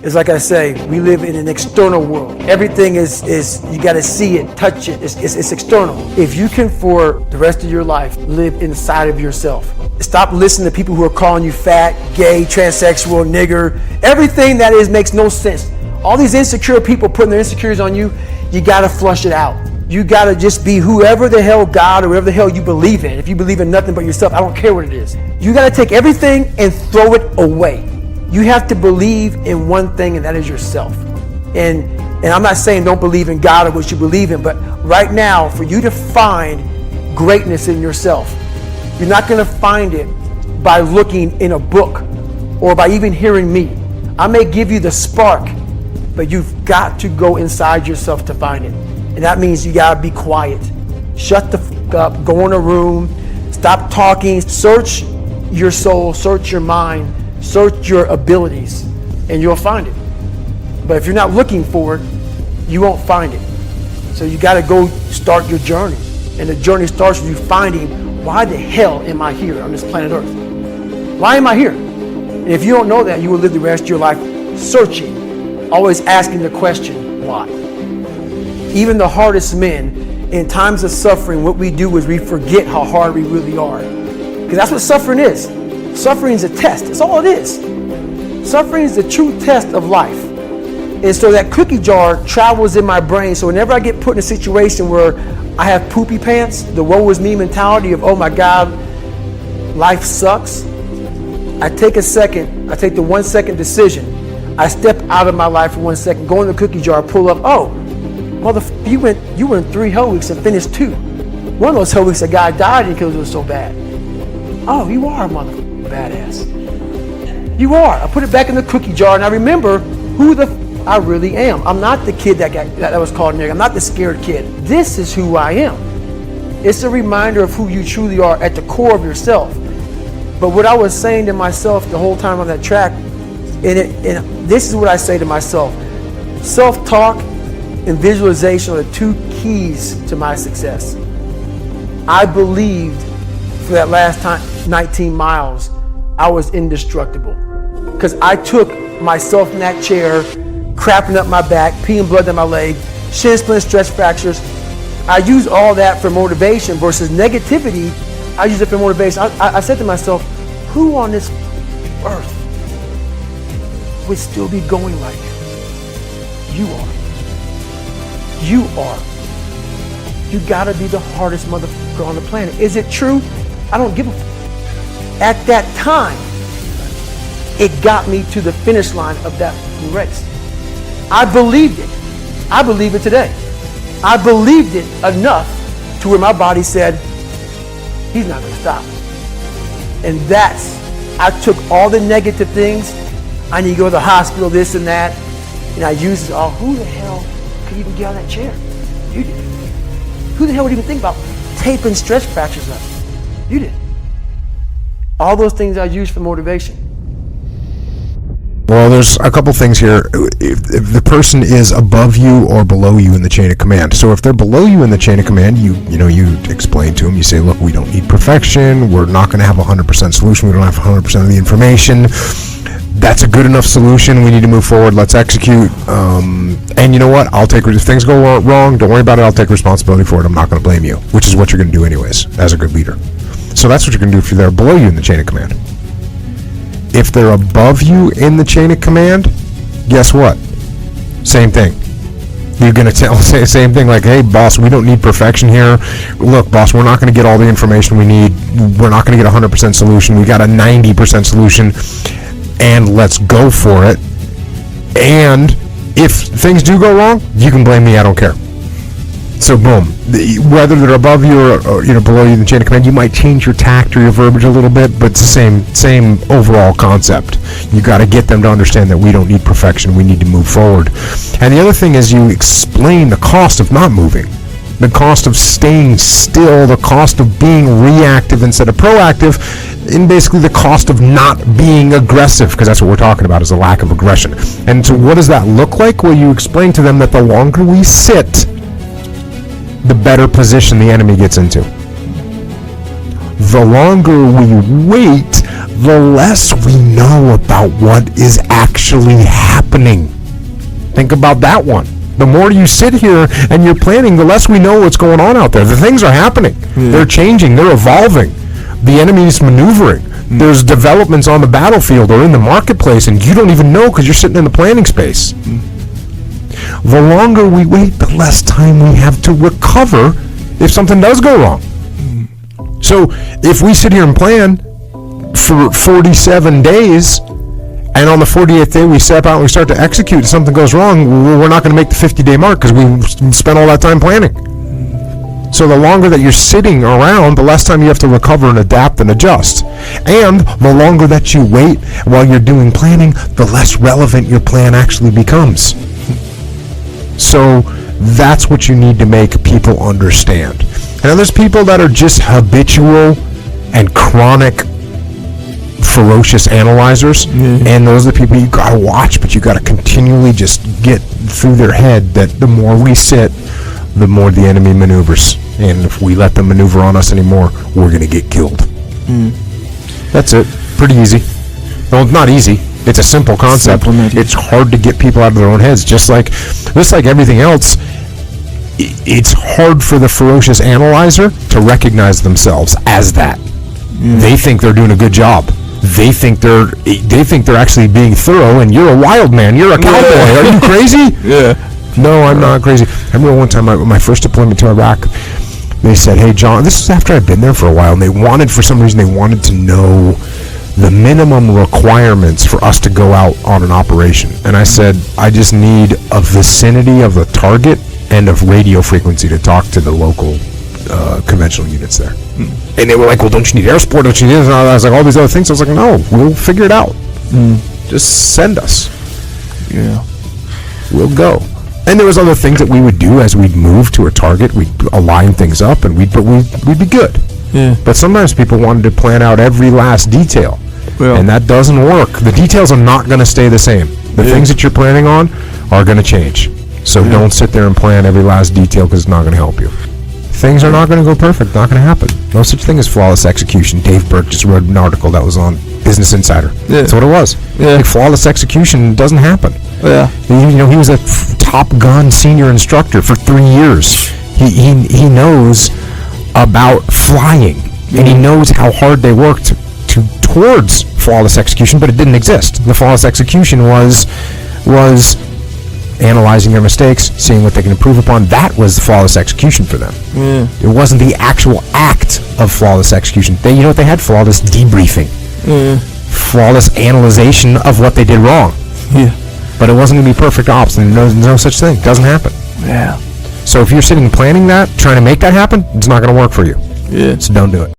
It's like I say, we live in an external world. Everything is you got to see it, touch it. It's external. If you can, for the rest of your life, live inside of yourself. Stop listening to people who are calling you fat, gay, transsexual, nigger. Everything that is makes no sense. All these insecure people putting their insecurities on you, you got to flush it out. You got to just be whoever the hell God or whatever the hell you believe in. If you believe in nothing but yourself, I don't care what it is. You got to take everything and throw it away. You have to believe in one thing, and that is yourself. And I'm not saying don't believe in God or what you believe in, but right now, for you to find greatness in yourself, you're not going to find it by looking in a book or by even hearing me. I may give you the spark, but you've got to go inside yourself to find it. And that means you got to be quiet. Shut the fuck up, go in a room, stop talking, search your soul, search your mind, search your abilities, and you'll find it. But if you're not looking for it, you won't find it. So you got to go start your journey. And the journey starts with you finding, why the hell am I here on this planet Earth? Why am I here? And if you don't know that, you will live the rest of your life searching, always asking the question, why? Even the hardest men, in times of suffering, what we do is we forget how hard we really are. Because that's what suffering is. Suffering is a test. That's all it is. Suffering is the true test of life. And so that cookie jar travels in my brain. So whenever I get put in a situation where I have poopy pants, the woe is me mentality of, oh my God, life sucks, I take a second, I take the 1 second decision. I step out of my life for 1 second, go in the cookie jar, pull up, oh, motherfucker, you went 3 hell weeks and finished 2. One of those hell weeks a guy died because it was so bad. Oh, you are a motherfucker. Badass. You are. I put it back in the cookie jar and I remember who I really am. I'm not the kid that was called nigga. I'm not the scared kid. This is who I am. It's a reminder of who you truly are at the core of yourself. But what I was saying to myself the whole time on that track, and this is what I say to myself. Self-talk and visualization are the 2 keys to my success. I believed for that last 19 miles, I was indestructible. Because I took myself in that chair, crapping up my back, peeing blood down my leg, shin splints, stress fractures. I use all that for motivation versus negativity. I use it for motivation. I said to myself, who on this earth would still be going right now? You are. You are. You gotta be the hardest motherfucker on the planet. Is it true? I don't give a fuck. At that time, it got me to the finish line of that race. I believed it. I believe it today. I believed it enough to where my body said, he's not gonna stop. And I took all the negative things. I need to go to the hospital, this and that. And I used it all. Who the hell could even get out of that chair? You did. Who the hell would even think about taping stress fractures up? You did. All those things I use for motivation. Well, there's a couple things here. If the person is above you or below you in the chain of command. So if they're below you in the chain of command, you explain to them, you say, look, we don't need perfection. We're not going to have 100% solution. We don't have 100% of the information. That's a good enough solution. We need to move forward. Let's execute. And you know what? If things go wrong, don't worry about it. I'll take responsibility for it. I'm not going to blame you, which is what you're going to do anyways as a good leader. So that's what you're going to do if they're below you in the chain of command. If they're above you in the chain of command, guess what? Same thing. You're going to say the same thing like, hey, boss, we don't need perfection here. Look, boss, we're not going to get all the information we need. We're not going to get 100% solution. We got a 90% solution, and let's go for it. And if things do go wrong, you can blame me. I don't care. So boom, whether they're above you or below you in the chain of command, you might change your tact or your verbiage a little bit, but it's the same overall concept. You got to get them to understand that we don't need perfection. We need to move forward. And the other thing is you explain the cost of not moving, the cost of staying still, the cost of being reactive instead of proactive, and basically the cost of not being aggressive, because that's what we're talking about, is a lack of aggression. And so what does that look like? Well, you explain to them that the longer we sit, the better position the enemy gets into. The longer we wait, the less we know about what is actually happening. Think about that one. The more you sit here and you're planning, the less we know what's going on out there. The things are happening. They're changing. They're evolving. The enemy is maneuvering. There's developments on the battlefield or in the marketplace, and you don't even know because you're sitting in the planning space. The longer we wait, the less time we have to recover if something does go wrong. So if we sit here and plan for 47 days, and on the 48th day we step out and we start to execute, and something goes wrong, we're not going to make the 50-day mark because we spent all that time planning. So the longer that you're sitting around, the less time you have to recover and adapt and adjust. And the longer that you wait while you're doing planning, the less relevant your plan actually becomes. So that's what you need to make people understand. And there's people that are just habitual and chronic ferocious analyzers, and those are the people you gotta watch, but you gotta continually just get through their head that the more we sit, the more the enemy maneuvers, and if we let them maneuver on us anymore, we're gonna get killed. That's it. Pretty easy. Well, it's not easy. It's a simple concept. It's hard to get people out of their own heads. Just like everything else, it's hard for the ferocious analyzer to recognize themselves as that. They think they're doing a good job. They think they're actually being thorough, and you're a wild man. You're a cowboy. Are you crazy? No, I'm not crazy. I remember one time, my first deployment to Iraq, they said, "Hey, John," this is after I'd been there for a while, and for some reason, they wanted to know the minimum requirements for us to go out on an operation. And I said, I just need a vicinity of the target and of radio frequency to talk to the local conventional units there. And they were like, well, don't you need air support? Don't you need this? And I was like, all these other things. I was like, no, we'll figure it out. Just send us. We'll go. And there was other things that we would do as we'd move to a target. We'd align things up, and we'd be good. But sometimes people wanted to plan out every last detail, and that doesn't work. The details are not going to stay the same. The things that you're planning on are going to change. So don't sit there and plan every last detail, because it's not going to help you. Things are not going to go perfect. Not going to happen. No such thing as flawless execution. Dave Burke just wrote an article that was on Business Insider. That's what it was. Like, flawless execution doesn't happen. He was a Top Gun senior instructor for 3 years. He knows about flying, and he knows how hard they worked towards flawless execution, but it didn't exist. The flawless execution was analyzing their mistakes, seeing what they can improve upon. That was the flawless execution for them. It wasn't the actual act of flawless execution. They had flawless debriefing, flawless analyzation of what they did wrong. But it wasn't going to be perfect ops, and there's no such thing. It doesn't happen. So if you're sitting planning that, trying to make that happen, it's not going to work for you. So don't do it.